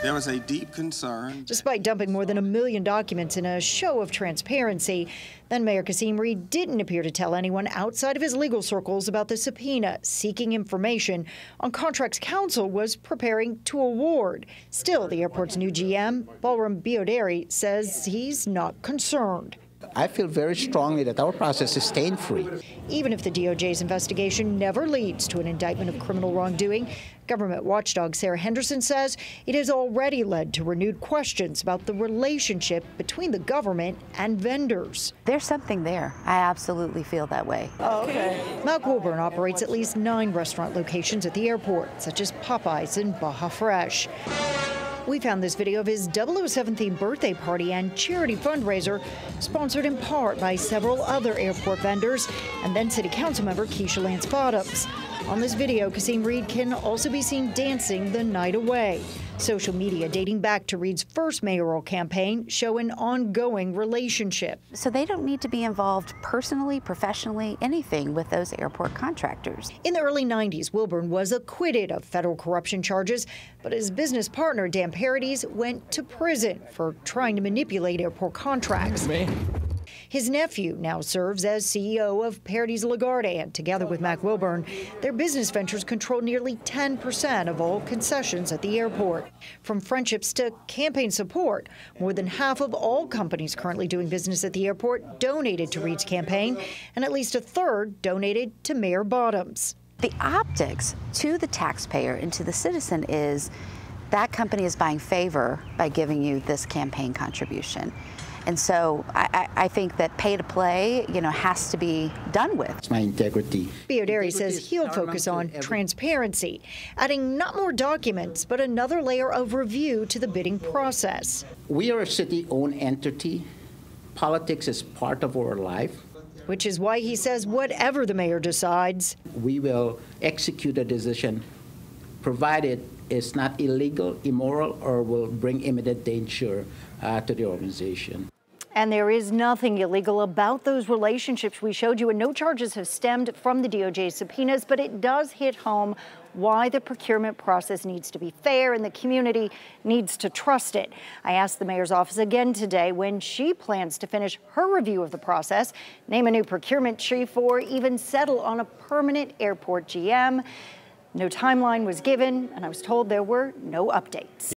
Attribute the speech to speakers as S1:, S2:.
S1: There was a deep concern.
S2: Despite dumping more than 1 million documents in a show of transparency, then Mayor Kasim Reed didn't appear to tell anyone outside of his legal circles about the subpoena seeking information on contracts council was preparing to award. Still, the airport's new GM, Balram Bioderi, says he's not concerned.
S3: I feel very strongly that our process is stain-free.
S2: Even if the DOJ's investigation never leads to an indictment of criminal wrongdoing, government watchdog Sarah Henderson says it has already led to renewed questions about the relationship between the government and vendors.
S4: There's something there. I absolutely feel that way.
S2: Oh, okay. Mac Wilburn operates at least 9 restaurant locations at the airport, such as Popeyes and Baja Fresh. We found this video of his 007-themed birthday party and charity fundraiser, sponsored in part by several other airport vendors, and then City Council member Keisha Lance Bottoms. On this video, Kasim Reed can also be seen dancing the night away. Social media dating back to Reed's first mayoral campaign show an ongoing relationship.
S4: So they don't need to be involved personally, professionally, anything with those airport contractors.
S2: In the early 90s, Wilburn was acquitted of federal corruption charges, but his business partner, Dan Paradis, went to prison for trying to manipulate airport contracts. His nephew now serves as CEO of Paradis LaGuardia, and together with Mac Wilburn, their business ventures control nearly 10% of all concessions at the airport. From friendships to campaign support, more than half of all companies currently doing business at the airport donated to Reed's campaign, and at least a third donated to Mayor Bottoms.
S4: The optics to the taxpayer and to the citizen is that company is buying favor by giving you this campaign contribution. And so I think that pay to play, has to be done with.
S3: It's my integrity.
S2: Bioderi says he'll focus on transparency, adding not more documents, but another layer of review to the bidding process.
S3: We are a city-owned entity. Politics is part of our life.
S2: Which is why he says whatever the mayor decides,
S3: we will execute a decision, provided it's not illegal, immoral, or will bring imminent danger to the organization.
S2: And there is nothing illegal about those relationships we showed you, and no charges have stemmed from the DOJ's subpoenas, but it does hit home why the procurement process needs to be fair and the community needs to trust it. I asked the mayor's office again today when she plans to finish her review of the process, name a new procurement chief, or even settle on a permanent airport GM. No timeline was given, and I was told there were no updates.